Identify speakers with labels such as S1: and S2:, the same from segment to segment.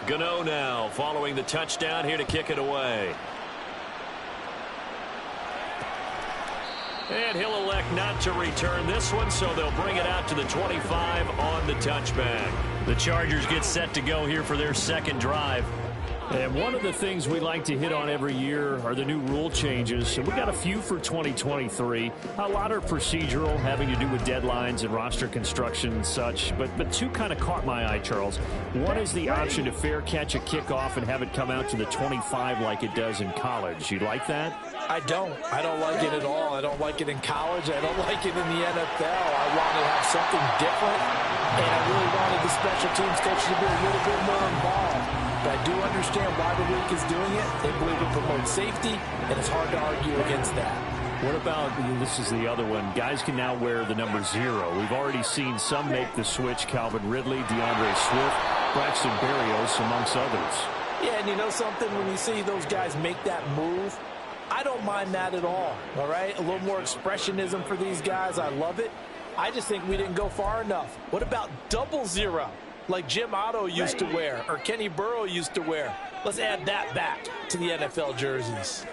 S1: Gano now following the touchdown here to kick it away. And he'll elect not to return this one, so they'll bring it out to the 25 on the touchback. The Chargers get set to go here for their second drive.
S2: And one of the things we like to hit on every year are the new rule changes. And we got a few for 2023. A lot are procedural, having to do with deadlines and roster construction and such. But two kind of caught my eye, Charles. One is the option to fair catch a kickoff and have it come out to the 25 like it does in college. You like that?
S3: I don't like it at all. I don't like it in college. I don't like it in the NFL. I want to have something different, and I really wanted the special teams coach to be a little bit more involved. But I do understand why the league is doing it. They believe it promotes safety, and it's hard to argue against that.
S2: What about, this is the other one, guys can now wear the number 0. We've already seen some make the switch, Calvin Ridley, DeAndre Swift, Braxton Berrios, amongst others.
S3: Yeah, and you know something? When you see those guys make that move, I don't mind that at all right? A little more expressionism for these guys. I love it. I just think we didn't go far enough. What about 00, like Jim Otto used to wear or Kenny Burrow used to wear? Let's add that back to the NFL jerseys.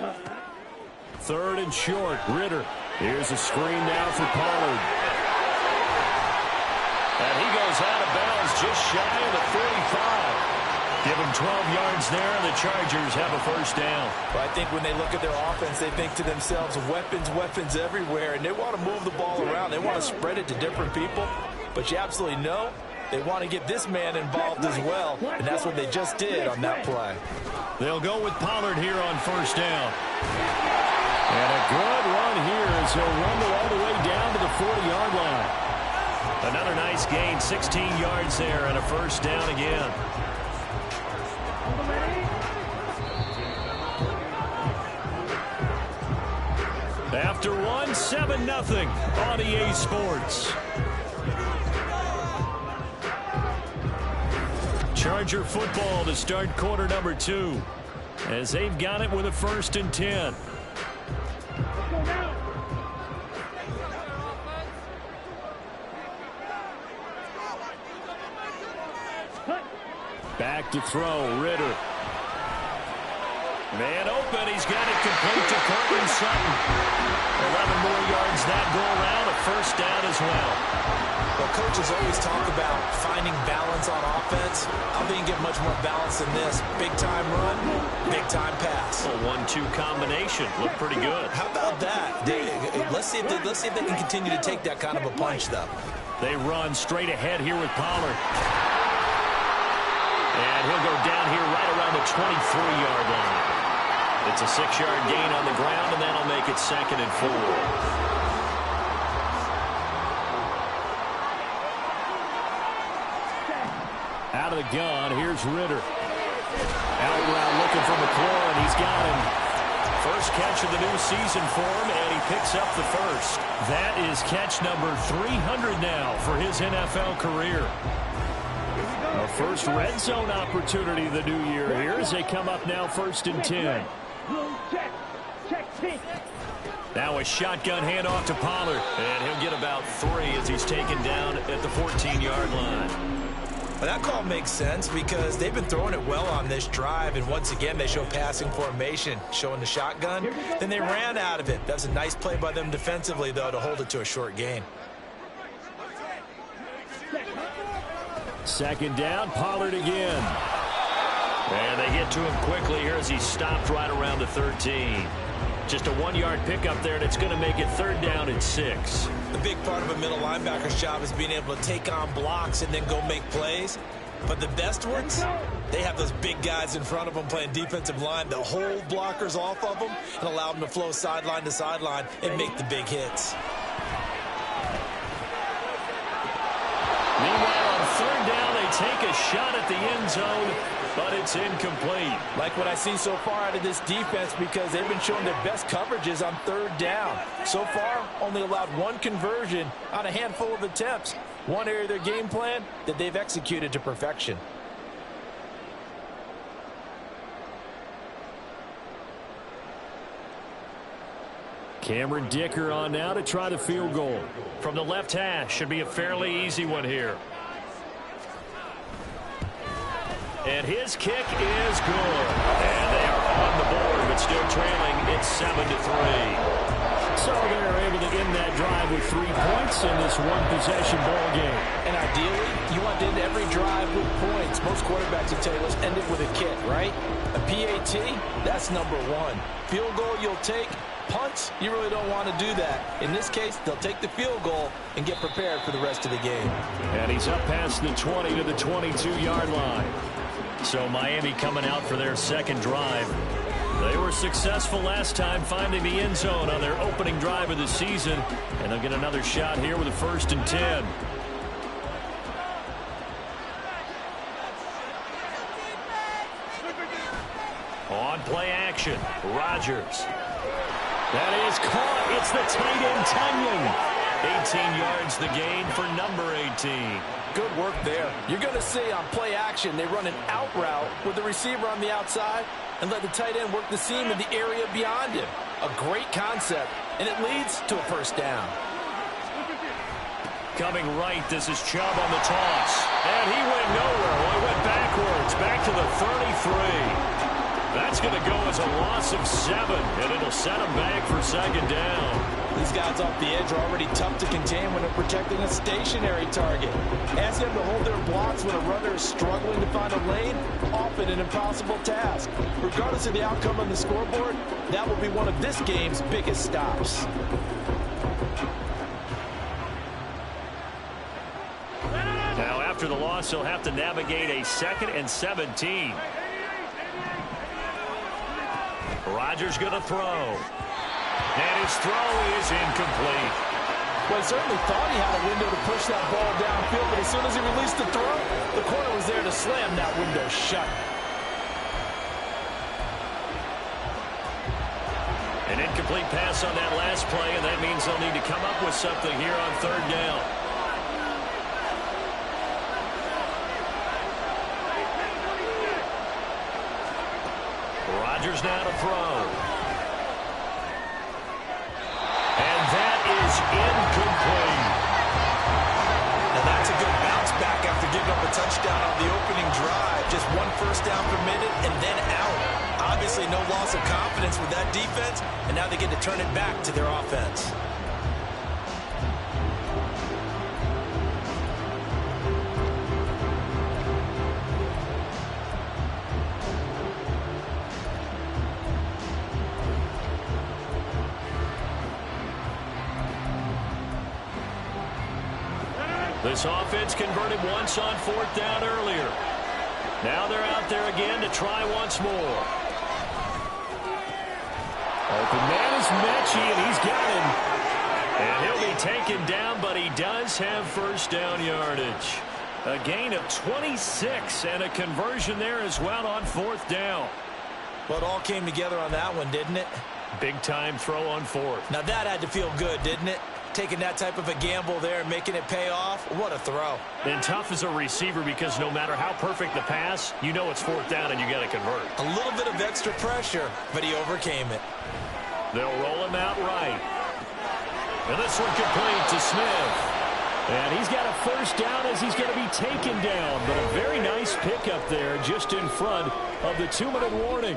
S2: 3rd and short, Ritter. Here's a screen now for Pollard.
S1: And he goes out of bounds just shy of the 45. Give them 12 yards there, and the Chargers have a first down.
S3: Well, I think when they look at their offense, they think to themselves, weapons everywhere, and they want to move the ball around. They want to spread it to different people, but you absolutely know they want to get this man involved as well, and that's what they just did on that play.
S1: They'll go with Pollard here on first down. And a good run here as he'll rumble all the way down to the 40-yard line. Another nice gain, 16 yards there, and a first down again. After one, 7-0 on EA Sports. Charger football to start quarter number 2 as they've got it with a 1st and 10.
S2: Back to throw, Ritter.
S1: Man open, he's got it complete to Courtland Sutton. 11 more yards that go around, a first down as well.
S3: Well, coaches always talk about finding balance on offense. I don't think you get much more balance than this. Big-time run, big-time pass.
S1: A 1-2 combination. Looked pretty good.
S3: How about that? Let's see if they can continue to take that kind of a punch, though.
S1: They run straight ahead here with Pollard. And he'll go down here right around the 23-yard line. It's a 6-yard gain on the ground, and that'll make it 2nd and 4.
S2: Out of the gun, here's Ritter. Out route looking for McLaurin. He's got him.
S1: First catch of the new season for him, and he picks up the first.
S2: That is catch number 300 now for his NFL career. A first red zone opportunity the new year here as they come up now 1st and 10.
S1: Now a shotgun handoff to Pollard, and he'll get about 3 as he's taken down at the 14-yard line.
S3: Well, that call makes sense because they've been throwing it well on this drive, and once again they show passing formation, showing the shotgun. Then they ran out of it. That's a nice play by them defensively, though, to hold it to a short gain.
S2: 2nd down, Pollard again.
S1: And they get to him quickly here as he stopped right around the 13. Just a 1-yard pickup there, and it's going to make it 3rd down and 6.
S3: The big part of a middle linebacker's job is being able to take on blocks and then go make plays. But the best ones, they have those big guys in front of them playing defensive line to hold blockers off of them and allow them to flow sideline to sideline and make the big hits.
S1: Meanwhile, on 3rd down, they take a shot at the end zone, but it's incomplete.
S3: Like what I see so far out of this defense because they've been showing their best coverages on 3rd down. So far, only allowed 1 conversion on a handful of attempts. One area of their game plan that they've executed to perfection.
S2: Cameron Dicker on now to try the field goal.
S1: From the left hash, should be a fairly easy one here.
S2: And his kick is good. And they are on the board, but still trailing. It's 7-3. So they're able to end that drive with 3 points in this one-possession ball game.
S3: And ideally, you want to end every drive with points. Most quarterbacks will tell you, let's end it with a kick, right? A PAT, that's number one. Field goal you'll take. Punts, you really don't want to do that. In this case, they'll take the field goal and get prepared for the rest of the game.
S2: And he's up past the 20 to the 22-yard line. So Miami coming out for their second drive. They were successful last time finding the end zone on their opening drive of the season. And they'll get another shot here with a 1st and 10. On play action, Rodgers. That is caught. It's the tight end, Tunyon. 18 yards the gain for number 18.
S3: Good work there. You're going to see on play action, they run an out route with the receiver on the outside and let the tight end work the seam in the area beyond him. A great concept, and it leads to a 1st down.
S2: Coming right, this is Chubb on the toss. And he went nowhere. Well, he went backwards, back to the 33. That's going to go as a loss of 7, and it'll set him back for 2nd down.
S3: These guys off the edge are already tough to contain when they're protecting a stationary target. Ask them to hold their blocks when a runner is struggling to find a lane, often an impossible task. Regardless of the outcome on the scoreboard, that will be one of this game's biggest stops.
S2: Now, after the loss, he'll have to navigate a 2nd and 17. Rodgers going to throw. And his throw is incomplete.
S3: Well, he certainly thought he had a window to push that ball downfield, but as soon as he released the throw, the corner was there to slam that window shut.
S2: An incomplete pass on that last play, and that means they'll need to come up with something here on 3rd down. Rodgers now to throw. And that is incomplete.
S3: Now that's a good bounce back after giving up a touchdown on the opening drive. Just 1 first down permitted and then out. Obviously no loss of confidence with that defense, and now they get to turn it back to their offense.
S2: This offense converted once on 4th down earlier. Now they're out there again to try once more. Open man is Mechie, and he's got him. And he'll be taken down, but he does have 1st down yardage. A gain of 26 and a conversion there as well on 4th down.
S3: Well, it all came together on that one, didn't it?
S2: Big time throw on 4th.
S3: Now that had to feel good, didn't it? Taking that type of a gamble there and making it pay off. What a throw.
S2: And tough as a receiver because no matter how perfect the pass, you know it's 4th down and you got to convert.
S3: A little bit of extra pressure, but he overcame it.
S2: They'll roll him out right. And this one complete to Smith. And he's got a 1st down as he's going to be taken down. But a very nice pickup there just in front of the 2-minute warning.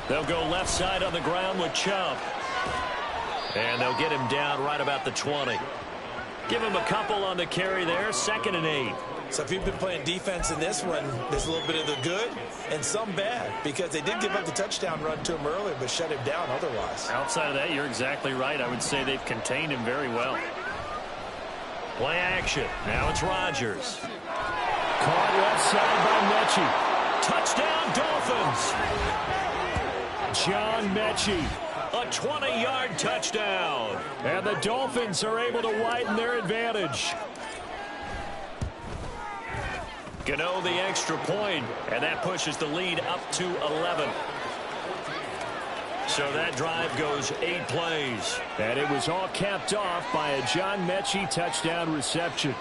S2: They'll go left side on the ground with Chubb. And they'll get him down right about the 20. Give him a couple on the carry there, 2nd and 8.
S3: So if you've been playing defense in this one, there's a little bit of the good and some bad, because they did give up the touchdown run to him earlier, but shut him down otherwise.
S2: Outside of that, you're exactly right. I would say they've contained him very well. Play action. Now it's Rodgers. Caught left side by Mechie. Touchdown, Dolphins. John Mechie, a 20-yard touchdown. And the Dolphins are able to widen their advantage. Gano the extra point, and that pushes the lead up to 11. So that drive goes 8 plays. And it was all capped off by a John Mechie touchdown reception.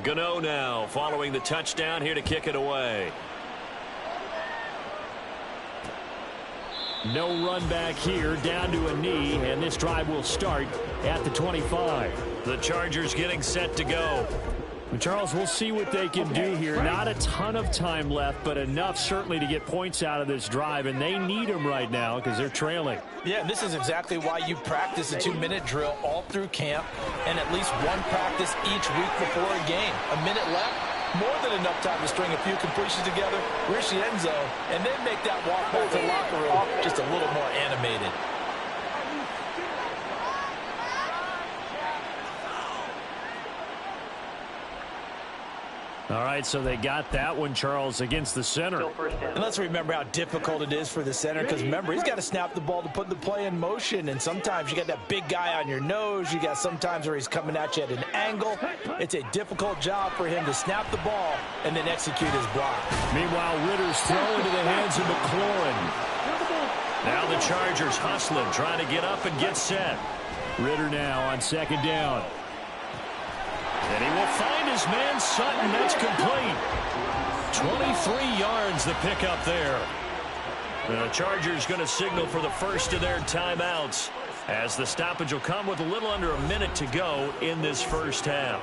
S1: Gano now following the touchdown here to kick it away.
S2: No run back here, down to a knee, and this drive will start at the 25.
S1: The Chargers getting set to go.
S2: Charles, we'll see what they can do here. Not a ton of time left, but enough certainly to get points out of this drive, and they need them right now because they're trailing.
S3: Yeah, this is exactly why you practice a 2-minute drill all through camp and at least one practice each week before a game. A minute left, more than enough time to string a few completions together, reach the end zone, and then make that walk back to the locker room just a little more animated.
S2: All right, so they got that one, Charles, against the center.
S3: And let's remember how difficult it is for the center, because remember, he's got to snap the ball to put the play in motion, and sometimes you got that big guy on your nose. You got sometimes where he's coming at you at an angle. It's a difficult job for him to snap the ball and then execute his block.
S2: Meanwhile, Ritter's throw into the hands of McLaurin.
S1: Now the Chargers hustling, trying to get up and get set.
S2: Ritter now on second down.
S1: And he will find his man Sutton. That's complete. 23 yards the pickup there. The Chargers going to signal for the first of their timeouts as the stoppage will come with a little under a minute to go in this first half.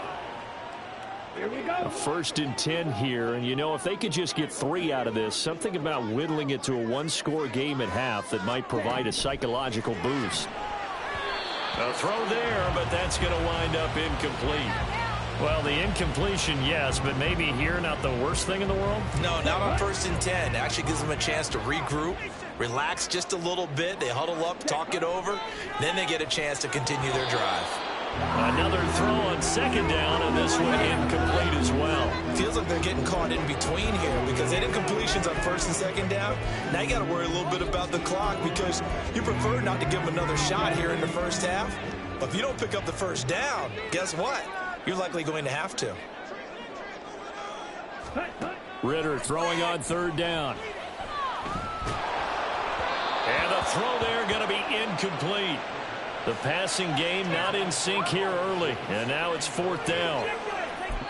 S2: Here we go. A 1st and 10 here, and you know, if they could just get 3 out of this, something about whittling it to a one-score game at half that might provide a psychological boost.
S1: A throw there, but that's going to wind up incomplete.
S2: Well, the incompletion, yes, but maybe here not the worst thing in the world?
S3: No, not on 1st and 10. It actually gives them a chance to regroup, relax just a little bit. They huddle up, talk it over. Then they get a chance to continue their drive.
S1: Another throw on second down, and this one incomplete as well.
S3: Feels like they're getting caught in between here because they had incompletions on 1st and second down. Now you got to worry a little bit about the clock because you prefer not to give them another shot here in the first half. But if you don't pick up the first down, guess what? You're likely going to have to.
S2: Ritter throwing on 3rd down.
S1: And the throw there going to be incomplete. The passing game not in sync here early. And now it's 4th down.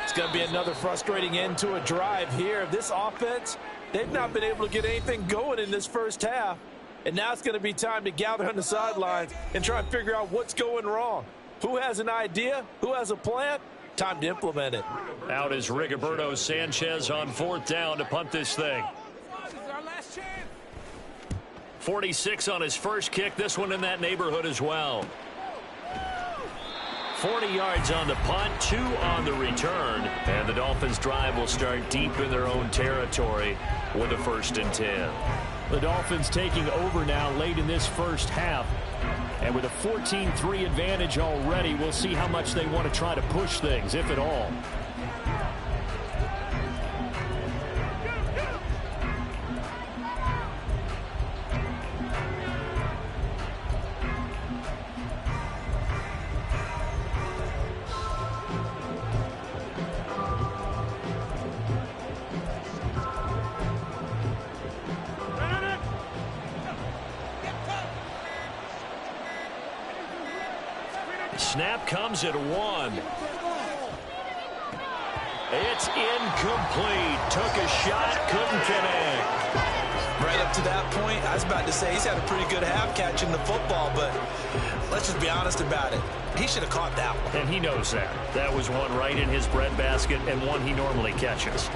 S3: It's going to be another frustrating end to a drive here. This offense, they've not been able to get anything going in this first half. And now it's going to be time to gather on the sidelines and try and figure out what's going wrong. Who has an idea? Who has a plan? Time to implement it.
S1: Out is Rigoberto Sanchez on 4th down to punt this thing. 46 on his first kick. This one in that neighborhood as well. 40 yards on the punt, 2 on the return. And the Dolphins' drive will start deep in their own territory with a 1st and 10.
S2: The Dolphins taking over now late in this first half. And with a 14-3 advantage already, we'll see how much they want to try to push things, if at all.
S1: Snap comes at 1. It's incomplete. Took a shot, couldn't connect.
S3: Right up to that point, I was about to say he's had a pretty good half catching the football, but let's just be honest about it. He should have caught that one.
S2: And he knows that. That was one right in his breadbasket and one he normally catches.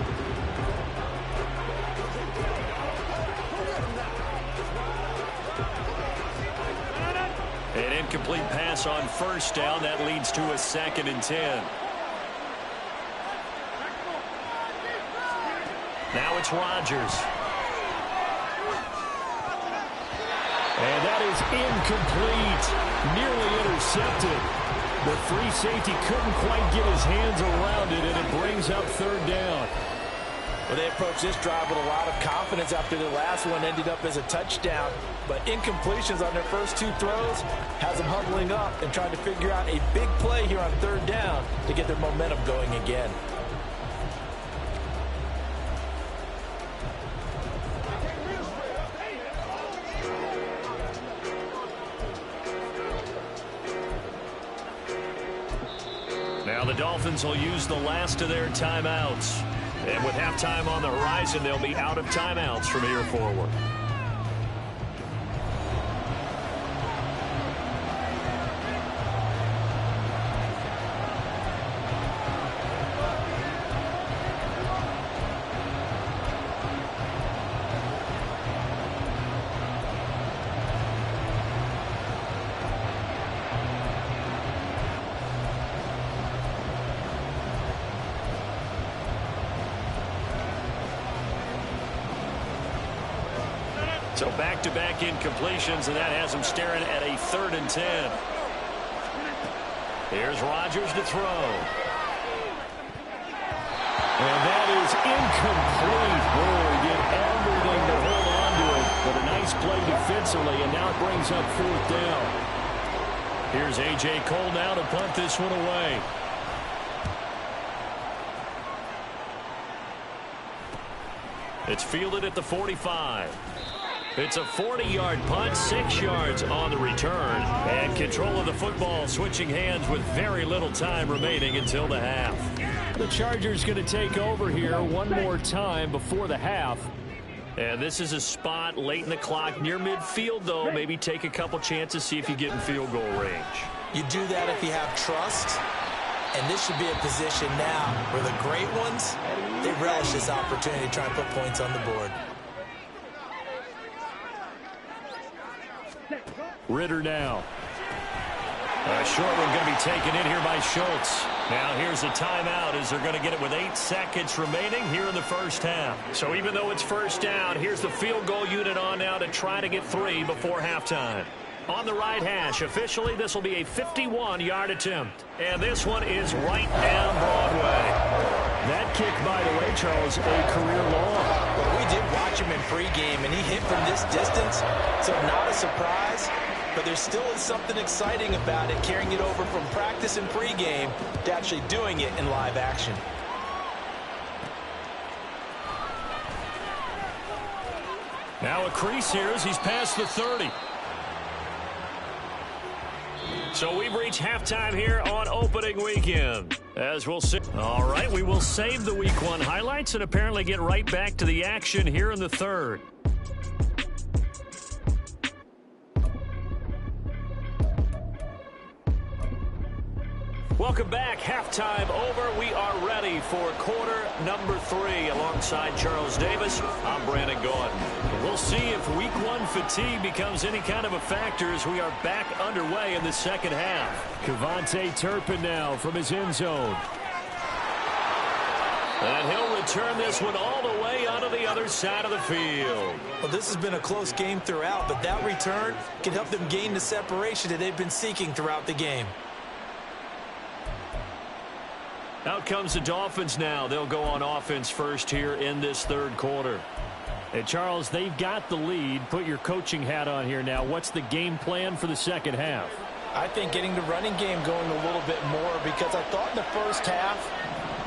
S1: An incomplete pass on 1st down. That leads to a 2nd and 10. Now it's Rodgers.
S2: And that is incomplete. Nearly intercepted. The free safety couldn't quite get his hands around it, and it brings up 3rd down.
S3: Well, they approached this drive with a lot of confidence after the last one ended up as a touchdown. But incompletions on their first 2 throws has them huddling up and trying to figure out a big play here on 3rd down to get their momentum going again.
S1: Now
S2: Now the Dolphins will use the last of their timeouts. And with halftime on the horizon, they'll be out of timeouts from here forward. So back-to-back incompletions, and that has him staring at a 3rd and 10. Here's Rodgers to throw.
S1: And that is incomplete. Boy, he did everything to hold on to it. But a nice play defensively, and now it brings up 4th down.
S2: Here's A.J. Cole now to punt this one away. It's fielded at the 45. It's a 40-yard punt, 6 yards on the return. And control of the football switching hands with very little time remaining until the half.
S1: The Chargers going to take over here one more time before the half.
S2: And this is a spot late in the clock near midfield, though. Maybe take a couple chances, see if you get in field goal range.
S3: You do that if you have trust. And this should be a position now where the great ones, they relish this opportunity to try and put points on the board.
S1: Ritter now.
S2: A short one going to be taken in here by Schultz. Now here's a timeout as they're going to get it with 8 seconds remaining here in the first half. So even though it's first down, here's the field goal unit on now to try to get 3 before halftime. On the right hash, officially this will be a 51-yard attempt. And this one is right down Broadway.
S1: That kick, by the way, Charles, a career long.
S3: Well, we did watch him in pregame, and he hit from this distance, so not a surprise. But there still is something exciting about it, carrying it over from practice and pregame to actually doing it in live action.
S2: Now a crease here as he's past the 30. So we've reached halftime here on opening weekend. As we'll see. All right, we will save the Week 1 highlights and apparently get right back to the action here in the 3rd. Welcome back. Halftime over. We are ready for quarter number 3. Alongside Charles Davis, I'm Brandon Gordon. We'll see if Week 1 fatigue becomes any kind of a factor as we are back underway in the second half.
S1: Kevontae Turpin now from his end zone.
S2: And he'll return this one all the way onto the other side of the field.
S3: Well, this has been a close game throughout, but that return can help them gain the separation that they've been seeking throughout the game.
S2: Out comes the Dolphins now. They'll go on offense first here in this 3rd quarter.
S1: Hey, Charles, they've got the lead. Put your coaching hat on here now. What's the game plan for the second half?
S3: I think getting the running game going a little bit more, because I thought in the first half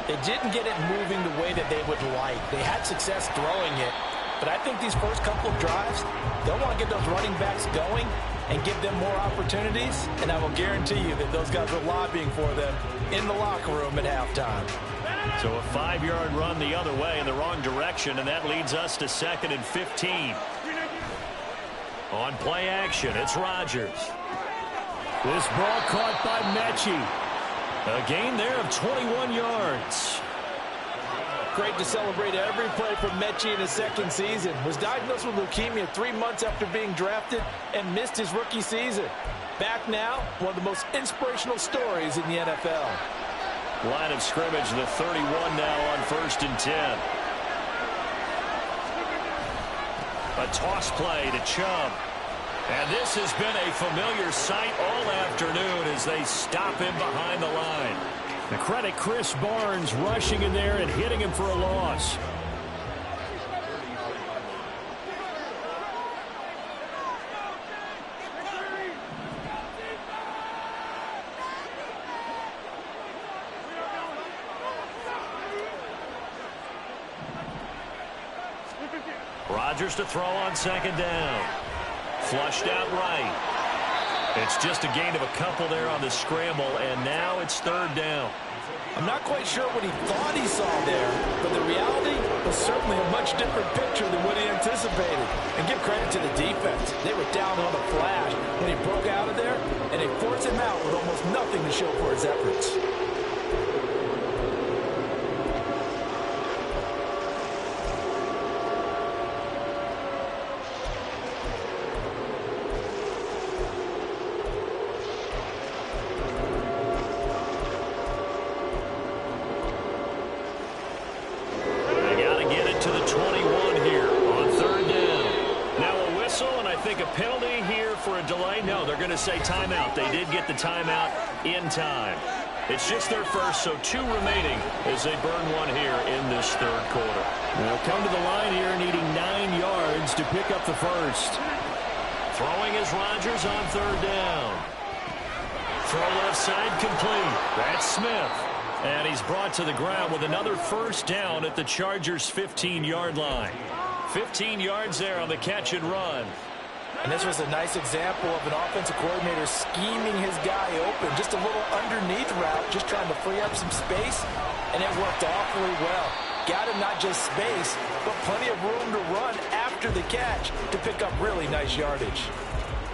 S3: they didn't get it moving the way that they would like. They had success throwing it, but I think these first couple of drives, they'll want to get those running backs going and give them more opportunities, and I will guarantee you that those guys are lobbying for them in the locker room at halftime.
S2: So a 5-yard run the other way in the wrong direction, and that leads us to 2nd and 15. On play action, it's Rodgers.
S1: This ball caught by Mechie.
S2: A gain there of 21 yards.
S3: Great to celebrate every play from Mechie in his 2nd season. Was diagnosed with leukemia 3 months after being drafted and missed his rookie season. Back now, one of the most inspirational stories in the NFL.
S2: Line of scrimmage, the 31 now on 1st and 10. A toss play to Chubb. And this has been a familiar sight all afternoon as they stop him behind the line.
S1: The credit Chris Barnes rushing in there and hitting him for a loss.
S2: Rodgers to throw on 2nd down. Flushed out right.
S1: It's just a gain of a couple there on the scramble, and now it's third down.
S3: I'm not quite sure what he thought he saw there, but the reality was certainly a much different picture than what he anticipated. And give credit to the defense. They were down on a flash when he broke out of there, and they forced him out with almost nothing to show for his efforts.
S2: Say timeout. They did get the timeout in time. It's just their first, so 2 remaining as they burn one here in this third quarter.
S1: They'll come to the line here needing 9 yards to pick up the first.
S2: Throwing is Rodgers on third down. Throw left side complete. That's Smith. And he's brought to the ground with another first down at the Chargers' 15-yard line. 15 yards there on the catch and run.
S3: And this was a nice example of an offensive coordinator scheming his guy open. Just a little underneath route, just trying to free up some space, and it worked awfully well. Got him not just space, but plenty of room to run after the catch to pick up really nice yardage.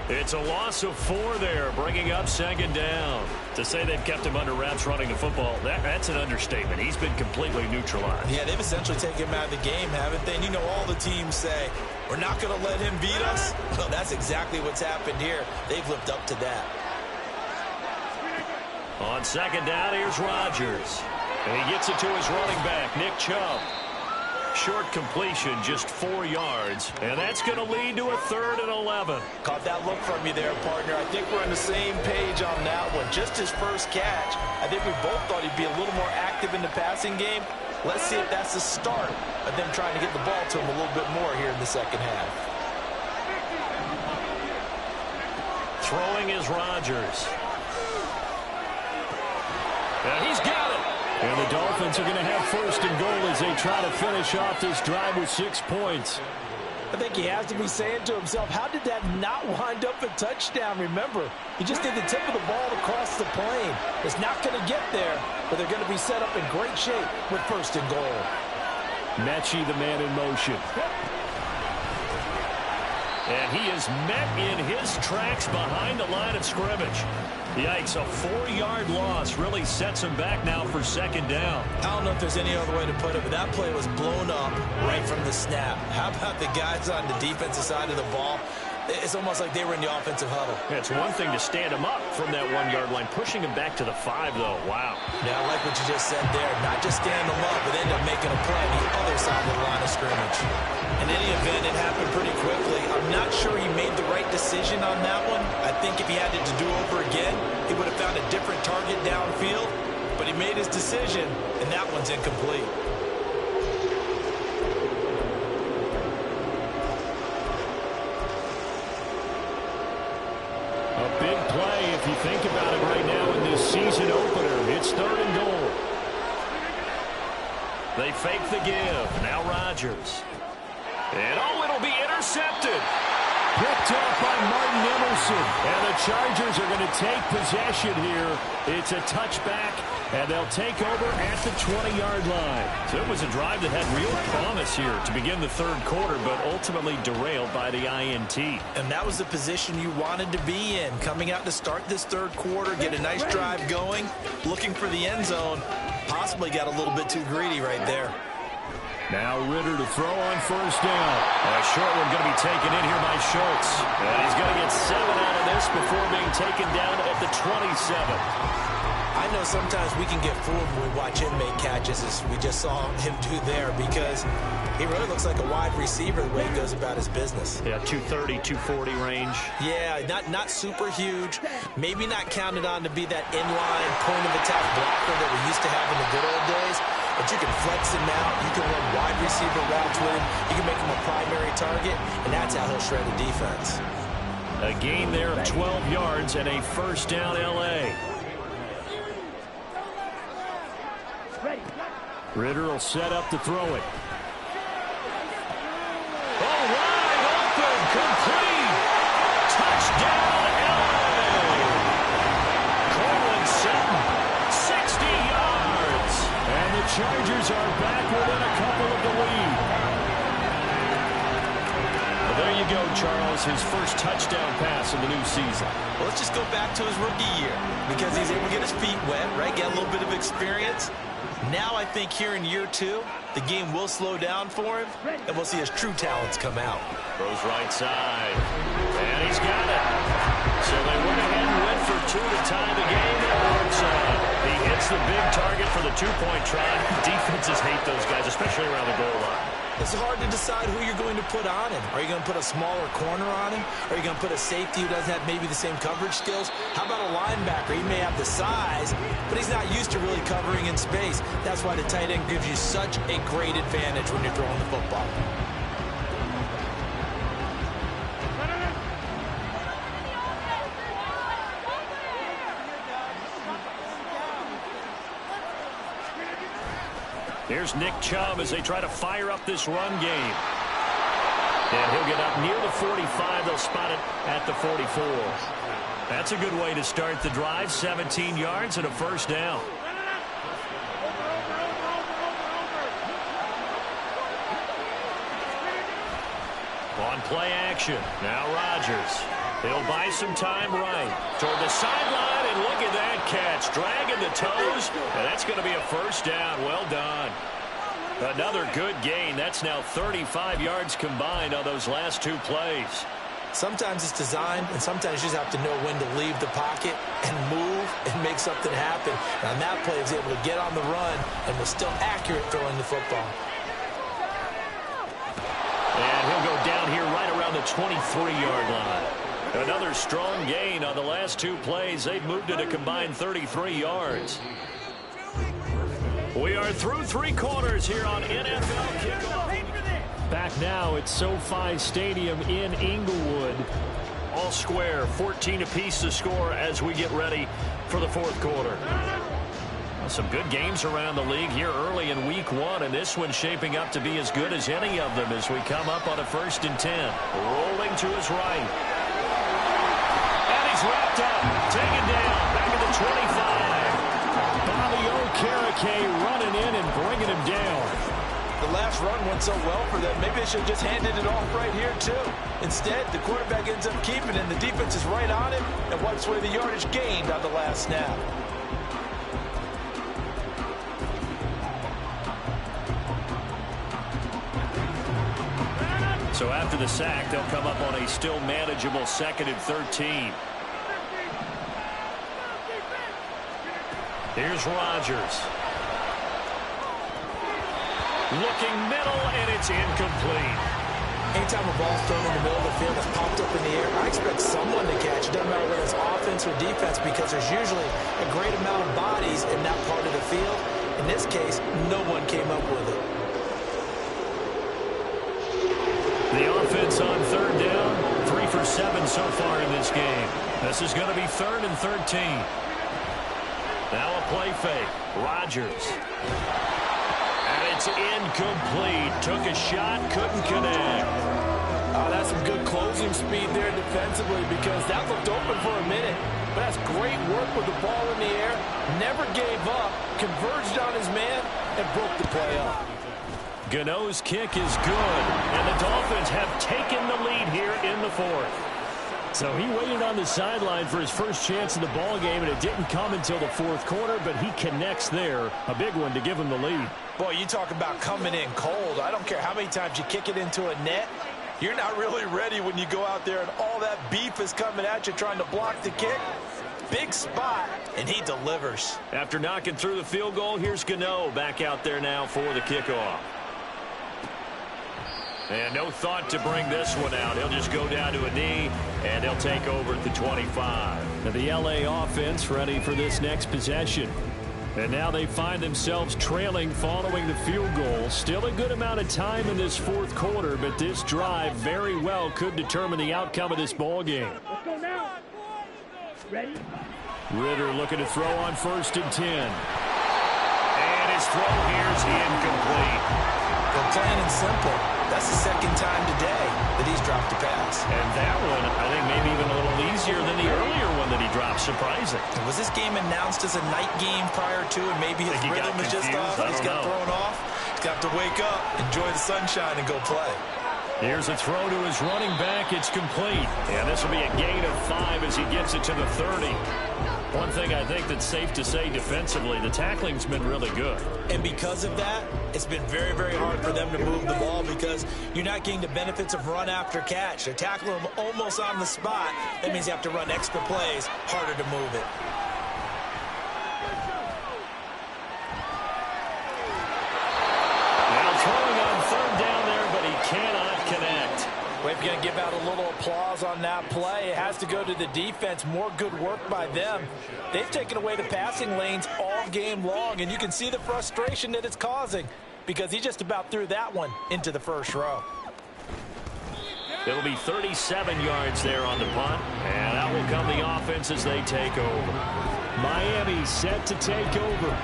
S2: It's a loss of 4 there, bringing up second down. To say they've kept him under wraps running the football, that's an understatement. He's been completely neutralized.
S3: Yeah, they've essentially taken him out of the game, haven't they? And you know all the teams say, we're not going to let him beat us. Well, that's exactly what's happened here. They've lived up to that.
S2: On second down, here's Rodgers. And he gets it to his running back, Nick Chubb. Short completion, just 4 yards. And that's going to lead to a 3rd and 11.
S3: Caught that look from you there, partner. I think we're on the same page on that one. Just his first catch. I think we both thought he'd be a little more active in the passing game. Let's see if that's the start of them trying to get the ball to him a little bit more here in the second half.
S2: Throwing is Rodgers. And he's got it.
S1: And the Dolphins are going to have first and goal as they try to finish off this drive with 6 points.
S3: I think he has to be saying to himself, how did that not wind up a touchdown? Remember, he just did the tip of the ball to cross the plane. It's not going to get there, but they're going to be set up in great shape with first and goal.
S1: Mechie, the man in motion.
S2: And he is met in his tracks behind the line of scrimmage. Yikes, a 4-yard loss really sets him back now for second down.
S3: I don't know if there's any other way to put it, but that play was blown up right from the snap. How about the guys on the defensive side of the ball? It's almost like they were in the offensive huddle.
S2: Yeah, it's one thing to stand him up from that 1-yard line. Pushing him back to the 5, though. Wow.
S3: Yeah, I like what you just said there. Not just stand him up, but end up making a play on the other side of the line of scrimmage. In any event, it happened pretty quickly. I'm not sure he made the right decision on that one. I think if he had it to do over again, he would have found a different target downfield. But he made his decision, and that one's incomplete.
S1: A big play if you think about it right now in this season opener. It's 3rd and goal.
S2: They fake the give. Now Rodgers. And it'll be intercepted.
S1: Picked off by Martin Emerson. And the Chargers are going to take possession here. It's a touchback, and they'll take over at the 20-yard line.
S2: So it was a drive that had real promise here to begin the third quarter, but ultimately derailed by the INT.
S3: And that was the position you wanted to be in. Coming out to start this third quarter, get a nice drive going, looking for the end zone. Possibly got a little bit too greedy right there.
S1: Now Ritter to throw on first down.
S2: A short one going to be taken in here by Schultz. And he's going to get 7 out of this before being taken down at the 27.
S3: I know sometimes we can get fooled when we watch him make catches, as we just saw him do there, because he really looks like a wide receiver the way he goes about his business.
S2: Yeah, 230, 240 range.
S3: Yeah, not super huge. Maybe not counted on to be that inline point-of-attack blocker that we used to have in the good old days. But you can flex him out. You can run wide receiver routes with him. You can make him a primary target, and that's how he'll shred a defense.
S2: A gain there of 12 yards and a first down L.A.
S1: Ritter will set up to throw it.
S2: Oh, wide open, complete. Touchdown, L.A. within a couple of the lead.
S1: Well, there you go, Charles. His first touchdown pass of the new season.
S3: Well, let's just go back to his rookie year because he's able to get his feet wet, right? Get a little bit of experience. Now I think here in year 2, the game will slow down for him, and we'll see his true talents come out.
S1: Throws right side. And he's got it. So they went ahead and went for 2 to tie the game. He hits the big target for the 2-point try. Defenses hate those guys, especially around the goal line.
S3: It's hard to decide who you're going to put on him. Are you going to put a smaller corner on him? Are you going to put a safety who doesn't have maybe the same coverage skills? How about a linebacker? He may have the size, but he's not used to really covering in space. That's why the tight end gives you such a great advantage when you're throwing the football.
S1: Here's Nick Chubb as they try to fire up this run game. And he'll get up near the 45. They'll spot it at the 44. That's a good way to start the drive. 17 yards and a first down. On play action. Now Rodgers. He'll buy some time right toward the sideline, and look at that catch. Dragging the toes, and that's going to be a first down. Well done. Another good gain. That's now 35 yards combined on those last 2 plays.
S3: Sometimes it's designed, and sometimes you just have to know when to leave the pocket and move and make something happen. And on that play, he was able to get on the run and was still accurate throwing the football.
S1: And he'll go down here right around the 23-yard line. Another strong gain on the last 2 plays. They've moved it a combined 33 yards. We are through 3 quarters here on NFL Kickoff.
S2: Back now at SoFi Stadium in Inglewood.
S1: All square, 14 apiece to score as we get ready for the 4th quarter. Some good games around the league here early in week 1, and this one's shaping up to be as good as any of them as we come up on a 1st and 10. Rolling to his right. And he's wrapped up, taken down, back at the 25.
S2: Bobby Okereke running in and bringing him down.
S3: The last run went so well for them. Maybe they should have just handed it off right here, too. Instead, the quarterback ends up keeping it, and the defense is right on him and wipes away the yardage gained on the last snap.
S1: So after the sack, they'll come up on a still manageable 2nd and 13. Here's Rodgers. Looking middle, and it's incomplete.
S3: Anytime a ball's thrown in the middle of the field that's popped up in the air, I expect someone to catch. It doesn't matter whether it's offense or defense because there's usually a great amount of bodies in that part of the field. In this case, no one came up with it.
S1: The offense on 3rd down, 3 for 7 so far in this game. This is going to be 3rd and 13. Now a play fake. Rodgers. And it's incomplete. Took a shot, couldn't connect.
S3: Oh, that's some good closing speed there defensively because that looked open for a minute. But that's great work with the ball in the air. Never gave up. Converged on his man and broke the play up.
S1: Gano's kick is good, and the Dolphins have taken the lead here in the 4th.
S2: So he waited on the sideline for his first chance in the ball game, and it didn't come until the 4th quarter, but he connects there. A big one to give him the lead.
S3: Boy, you talk about coming in cold. I don't care how many times you kick it into a net. You're not really ready when you go out there and all that beef is coming at you trying to block the kick. Big spot, and he delivers.
S1: After knocking through the field goal, here's Gano back out there now for the kickoff. And no thought to bring this one out. He'll just go down to a knee, and they'll take over at the 25.
S2: Now the LA offense ready for this next possession. And now they find themselves trailing following the field goal. Still a good amount of time in this 4th quarter, but this drive very well could determine the outcome of this ball game.
S4: Let's go now. Ready?
S2: Ritter looking to throw on 1st and 10.
S1: And his throw here's incomplete.
S3: Well, plain and simple. That's the 2nd time today that he's dropped a pass.
S1: And that one, I think, maybe even a little easier than the earlier one that he dropped. Surprising.
S3: Was this game announced as a night game prior to, and maybe his rhythm was just off? He's got thrown off. Got to wake up, enjoy the sunshine, and go play.
S2: Here's a throw to his running back. It's complete. And this will be a gain of 5 as he gets it to the 30. One thing I think that's safe to say defensively, the tackling's been really good.
S3: And because of that, it's been very, very hard for them to move the ball because you're not getting the benefits of run after catch. They're tackling them almost on the spot. That means you have to run extra plays, harder to move it.
S2: Now throwing on third down there, but he cannot connect.
S3: We're going to give out a little applause on that play. It has to go to the defense. More good work by them. They've taken away the passing lanes all game long, and you can see the frustration that it's causing because he just about threw that one into the first row.
S2: It'll be 37 yards there on the punt, and out will come the offense as they take over. Miami set to take over.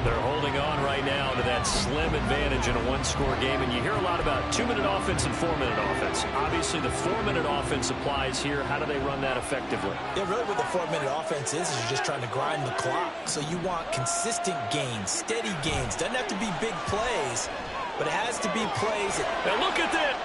S2: They're holding on right now to that slim advantage in a one-score game, and you hear a lot about 2-minute offense and 4-minute offense. Obviously, the 4-minute offense applies here. How do they run that effectively?
S3: Yeah, really what the 4-minute offense is you're just trying to grind the clock. So you want consistent gains, steady gains. Doesn't have to be big plays, but it has to be plays.
S2: And look at that.